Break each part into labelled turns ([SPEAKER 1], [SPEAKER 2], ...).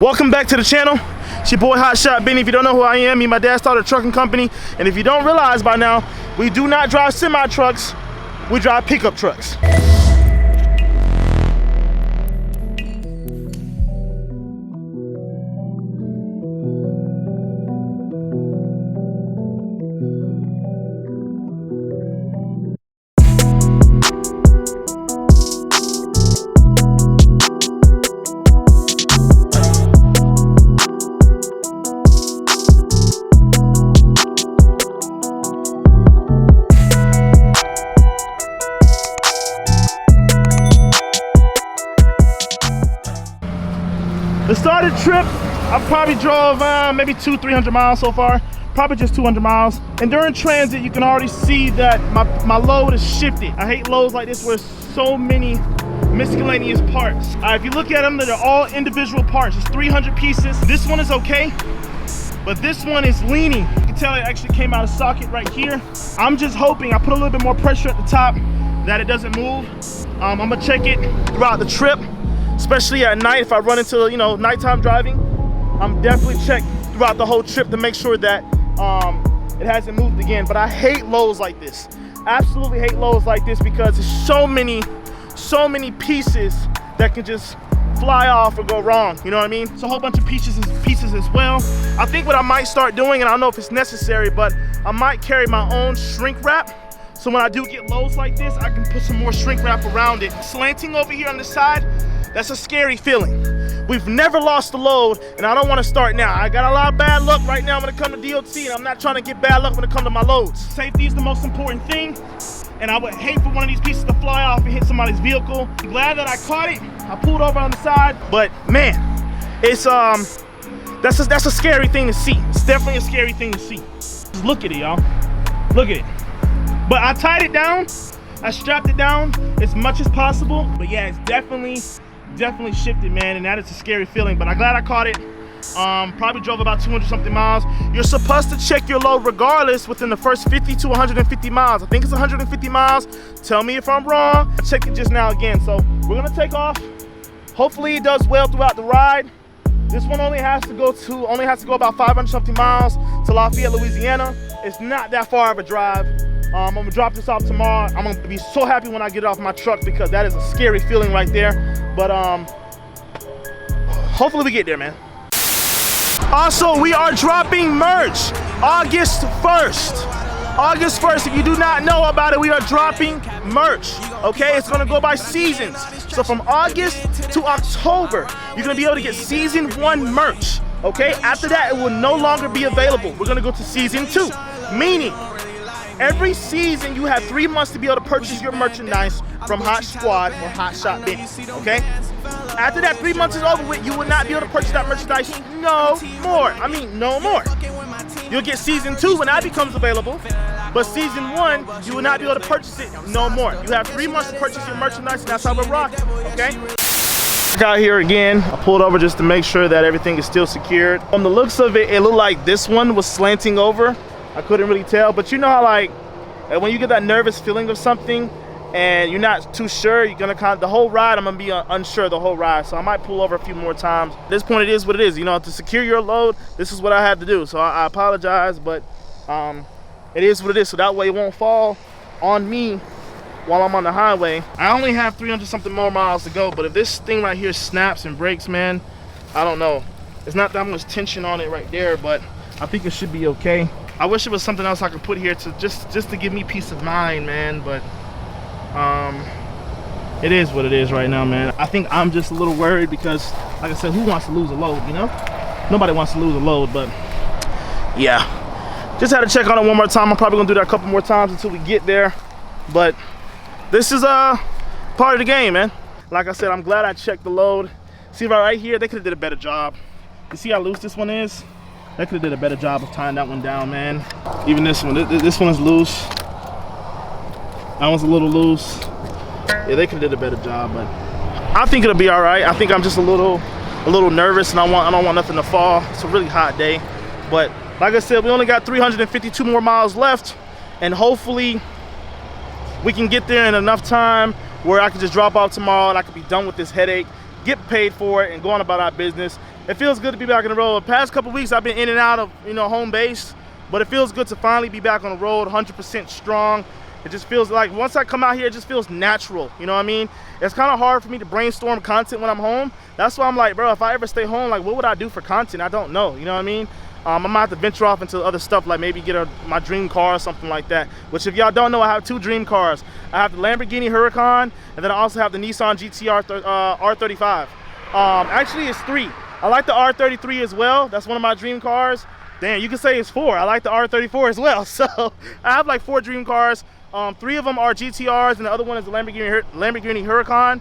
[SPEAKER 1] Welcome back to the channel. It's your boy Hot Shot Bennii. If you don't know who I am, me and my dad started a trucking company. And if you don't realize by now, we do not drive semi-trucks, we drive pickup trucks. The started trip, I probably drove maybe 200-300 miles so far, probably just 200 miles. And during transit, you can already see that my load is shifted. I hate loads like this where there's so many miscellaneous parts. If you look at them, they're all individual parts. It's 300 pieces. This one is okay, but this one is leaning. You can tell it actually came out of socket right here. I'm just hoping I put a little bit more pressure at the top that it doesn't move. I'm gonna check it throughout the trip. Especially at night, if I run into, nighttime driving, I'm definitely check throughout the whole trip to make sure that it hasn't moved again. But I hate loads like this. Absolutely hate loads like this because there's so many pieces that can just fly off or go wrong. You know what I mean? So a whole bunch of pieces as well. I think what I might start doing, and I don't know if it's necessary, but I might carry my own shrink wrap. So when I do get loads like this, I can put some more shrink wrap around it. Slanting over here on the side, that's a scary feeling. We've never lost a load, and I don't want to start now. I got a lot of bad luck right now when it comes to DOT, and I'm not trying to get bad luck when it comes to my loads. Safety is the most important thing, and I would hate for one of these pieces to fly off and hit somebody's vehicle. I'm glad that I caught it. I pulled over on the side, but man, it's that's a scary thing to see. It's definitely a scary thing to see. Just look at it, y'all. Look at it. But I tied it down. I strapped it down as much as possible. But yeah, it's definitely shifted, man, and that is a scary feeling. But I'm glad I caught it. Probably drove about 200-something miles. You're supposed to check your load regardless within the first 50 to 150 miles. I think it's 150 miles. Tell me if I'm wrong. I checked it just now again. So we're gonna take off. Hopefully it does well throughout the ride. This one only has to go about 500-something miles to Lafayette, Louisiana. It's not that far of a drive. I'm gonna drop this off tomorrow. I'm gonna be so happy when I get it off my truck because that is a scary feeling right there. But hopefully we get there, man. Also, we are dropping merch August 1st. August 1st, if you do not know about it, we are dropping merch, okay? It's gonna go by seasons. So from August to October, you're gonna be able to get season 1 merch, okay? After that, it will no longer be available. We're gonna go to season 2, meaning every season, you have 3 months to be able to purchase your merchandise from Hot Squad or Hot Shot Bennii, okay? After that 3 months is over with, you will not be able to purchase that merchandise no more. I mean, no more. You'll get season 2 when that becomes available, but season 1, you will not be able to purchase it no more. You have 3 months to purchase your merchandise, and that's how we're rocking, okay? Back out here again, I pulled over just to make sure that everything is still secured. From the looks of it, it looked like this one was slanting over. I couldn't really tell, but you know how like when you get that nervous feeling of something and you're not too sure, you're gonna the whole ride, I'm gonna be unsure the whole ride. So I might pull over a few more times. At this point, it is what it is. To secure your load, this is what I had to do. So I apologize, but it is what it is. So that way it won't fall on me while I'm on the highway. I only have 300-something more miles to go, but if this thing right here snaps and breaks, man, I don't know. It's not that much tension on it right there, but I think it should be okay. I wish it was something else I could put here to just to give me peace of mind, man, but it is what it is right now, man. I think I'm just a little worried because, like I said, who wants to lose a load, Nobody wants to lose a load, but yeah. Just had to check on it one more time. I'm probably gonna do that a couple more times until we get there, but this is part of the game, man. Like I said, I'm glad I checked the load. See right here, they could have did a better job. You see how loose this one is? They could have did a better job of tying that one down, man. Even this one is loose. That one's a little loose. Yeah, they could have did a better job, but I think it'll be all right. I think I'm just a little nervous, and I don't want nothing to fall. It's a really hot day, but like I said, we only got 352 more miles left, and hopefully we can get there in enough time where I can just drop off tomorrow and I can be done with this headache, get paid for it, and go on about our business. it feels good to be back on the road. The past couple weeks I've been in and out of, you know, home base, but it feels good to finally be back on the road, 100% strong. It just feels like once I come out here, it just feels natural, you know what I mean? It's kind of hard for me to brainstorm content when I'm home. That's why I'm like, bro, if I ever stay home, like, what would I do for content? I don't know, you know what I mean? I'm gonna have to venture off into other stuff, like maybe get my dream car or something like that. Which, if y'all don't know, I have 2 dream cars. I have the Lamborghini Huracan, and then I also have the Nissan GTR R35. Actually, it's 3. I like the R33 as well. That's one of my dream cars. Damn, you can say it's 4. I like the R34 as well. So I have like 4 dream cars. 3 of them are GTRs, and the other one is the Lamborghini Huracan.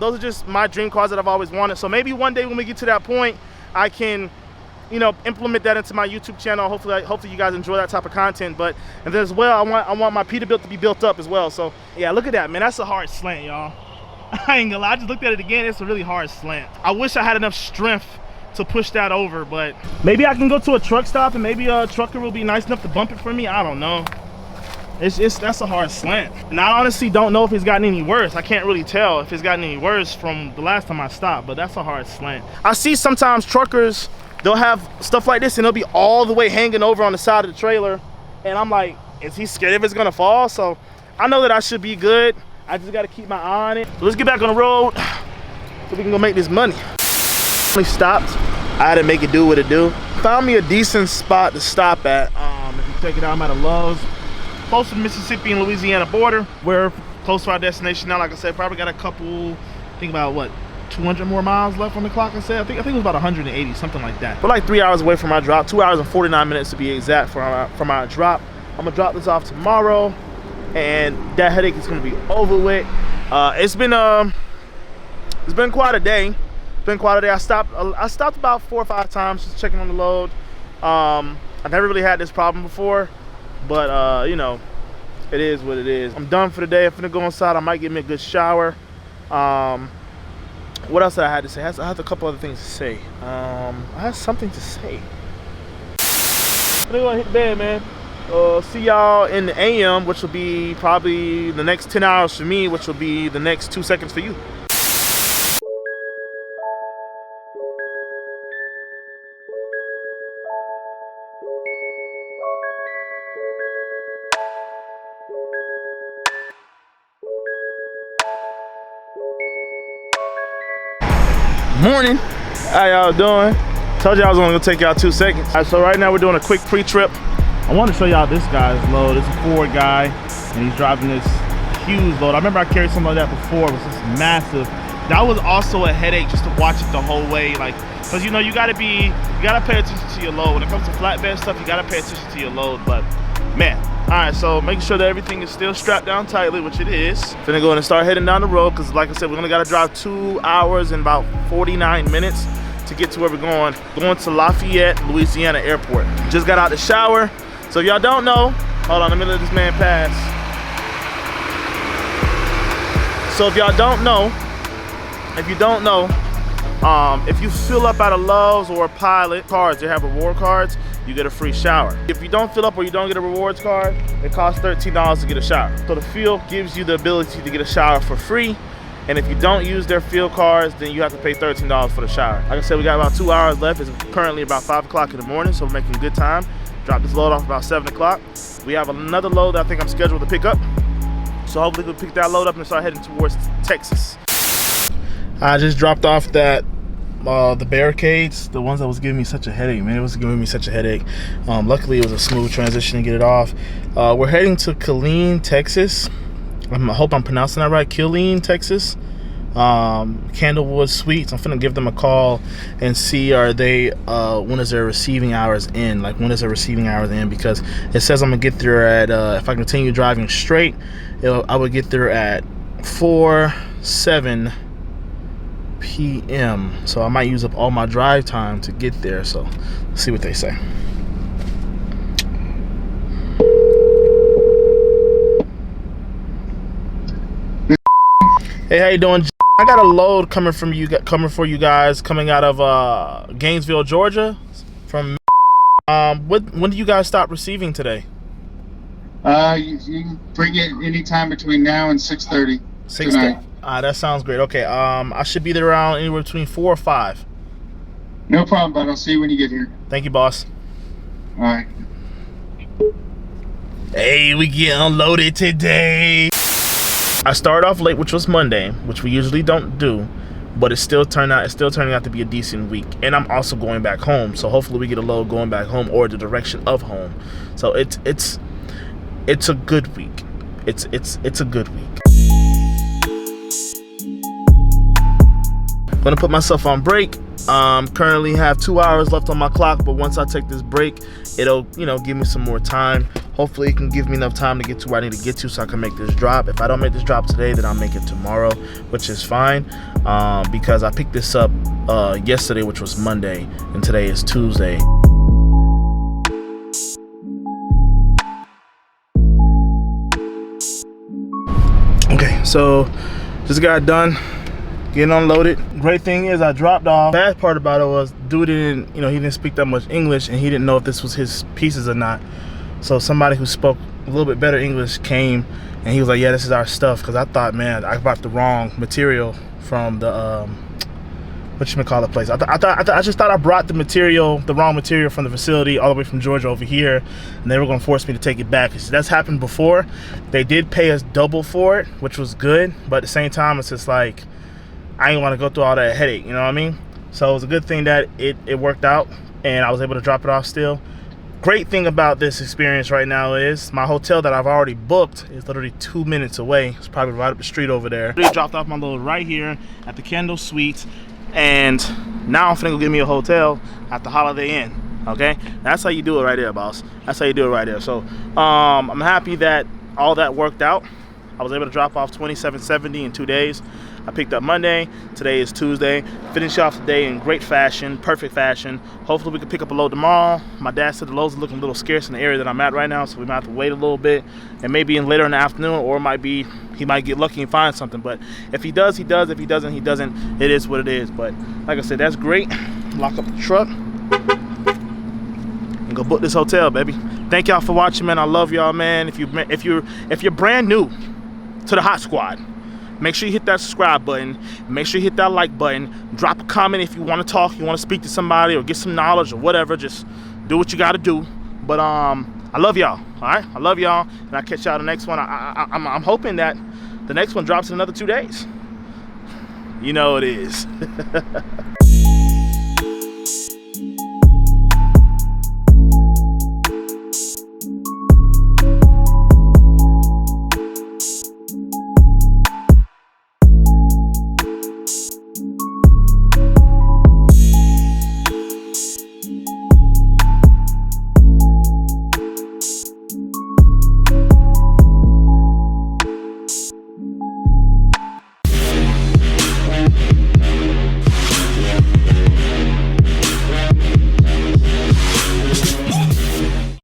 [SPEAKER 1] Those are just my dream cars that I've always wanted. So maybe one day when we get to that point, I can, you know, implement that into my YouTube channel. Hopefully you guys enjoy that type of content. But and then as well, I want my Peterbilt to be built up as well. So yeah, look at that, man. That's a hard slant, y'all. I ain't gonna lie, I just looked at it again. It's a really hard slant. I wish I had enough strength to push that over, but maybe I can go to a truck stop and maybe a trucker will be nice enough to bump it for me. I don't know. That's a hard slant. And I honestly don't know if it's gotten any worse. I can't really tell if it's gotten any worse from the last time I stopped, but that's a hard slant. I see sometimes truckers, they'll have stuff like this and it'll be all the way hanging over on the side of the trailer. And I'm like, is he scared if it's gonna fall? So I know that I should be good. I just gotta keep my eye on it. So let's get back on the road so we can go make this money. We stopped. I had to make it do what it do. Found me a decent spot to stop at. If you check it out, I'm at a Lowe's. Close to the Mississippi and Louisiana border. We're close to our destination now. Like I said, probably got a couple, think about what, 200 more miles left on the clock. I think it was about 180, something like that. We're like 3 hours away from our drop, 2 hours and 49 minutes to be exact from our drop. I'm gonna drop this off tomorrow, and that headache is gonna be over with. It's been quite a day. I stopped about 4 or 5 times just checking on the load. I've never really had this problem before, but you know, it is what it is. I'm done for the day. I'm finna go inside. I might get me a good shower. What else did I have to say? I have a couple other things to say. I have something to say. I'm gonna hit the bed, man. See y'all in the AM, which will be probably the next 10 hours for me, which will be the next 2 seconds for you. Morning. How y'all doing? Told you I was only gonna take y'all 2 seconds. All right, so right now we're doing a quick pre-trip. I want to show y'all this guy's load. It's a Ford guy, and he's driving this huge load. I remember I carried something like that before. It was just massive. That was also a headache just to watch it the whole way, like, cause you know you gotta pay attention to your load. When it comes to flatbed stuff, you gotta pay attention to your load. But man, all right, so making sure that everything is still strapped down tightly, which it is. Finna go in and start heading down the road, cause like I said, we're only gotta drive 2 hours and about 49 minutes to get to where we're going. Going to Lafayette, Louisiana Airport. Just got out the shower. So if y'all don't know, hold on, let me let this man pass. So if y'all don't know, if you fill up at a Lowe's or a Pilot cards, they have reward cards, you get a free shower. If you don't fill up or you don't get a rewards card, it costs $13 to get a shower. So the field gives you the ability to get a shower for free. And if you don't use their field cards, then you have to pay $13 for the shower. Like I said, we got about 2 hours left. It's currently about 5 o'clock in the morning, so we're making good time. Drop this load off about 7 o'clock. We have another load that I think I'm scheduled to pick up. So hopefully we'll pick that load up and start heading towards Texas. I just dropped off the barricades, the ones that was giving me such a headache, man. It was giving me such a headache. Luckily it was a smooth transition to get it off. We're heading to Killeen, Texas. I hope I'm pronouncing that right. Killeen, Texas. Candlewood Suites. I'm finna give them a call and see when is their receiving hours in, because it says I'm gonna get there at if I continue driving straight, I would get there at 4:07 p.m. so I might use up all my drive time to get there. So let's see what they say. Hey, how you doing? I got a load coming for you guys, coming out of Gainesville, Georgia. From when do you guys stop receiving today?
[SPEAKER 2] You can bring it anytime between now and 6:30 tonight.
[SPEAKER 1] That sounds great. Okay, I should be there around anywhere between 4 or 5.
[SPEAKER 2] No problem, bud. I'll see you when you get here.
[SPEAKER 1] Thank you, boss.
[SPEAKER 2] All right.
[SPEAKER 1] Hey, we get unloaded today. I started off late, which was Monday, which we usually don't do, but it's still turning out to be a decent week. And I'm also going back home, so hopefully we get a load going back home or the direction of home. So it's a good week. It's a good week. I'm gonna put myself on break. Currently have 2 hours left on my clock, but once I take this break, it'll give me some more time. Hopefully it can give me enough time to get to where I need to get to so I can make this drop. If I don't make this drop today, then I'll make it tomorrow, which is fine, because I picked this up yesterday, which was Monday, and today is Tuesday. Okay, so just got done getting unloaded. Great thing is I dropped off. Bad part about it was dude didn't, he didn't speak that much English, and he didn't know if this was his pieces or not. So somebody who spoke a little bit better English came, and he was like, yeah, this is our stuff. Because I thought, man, I bought the wrong material from the whatchamacallit place. I just thought I brought the wrong material from the facility all the way from Georgia over here, and they were going to force me to take it back. That's happened before. They did pay us double for it, which was good, but at the same time, it's just like, I didn't want to go through all that headache, you know what I mean? So it was a good thing that it worked out, and I was able to drop it off still. Great thing about this experience right now is my hotel that I've already booked is literally 2 minutes away. It's probably right up the street over there. I dropped off my load right here at the Kendall Suites, and now I'm finna go get me a hotel at the Holiday Inn. Okay, that's how you do it right there, boss. That's how you do it right there. So I'm happy that all that worked out. I was able to drop off $27.70 in 2 days. I picked up Monday. Today is Tuesday. Finish off the day in great fashion, perfect fashion. Hopefully we can pick up a load tomorrow. My dad said the loads are looking a little scarce in the area that I'm at right now, so we might have to wait a little bit, and maybe later in the afternoon, or he might get lucky and find something. But if he does, he does. If he doesn't, he doesn't. It is what it is. But like I said, that's great. Lock up the truck and go book this hotel, baby. Thank y'all for watching, man. I love y'all, man. If you're brand new to the Hot Squad, make sure you hit that subscribe button. Make sure you hit that like button. Drop a comment if you want to talk, you want to speak to somebody or get some knowledge or whatever. Just do what you got to do. But I love y'all. All right, I love y'all, and I'll catch y'all the next one. I'm hoping that the next one drops in another 2 days. You know it is.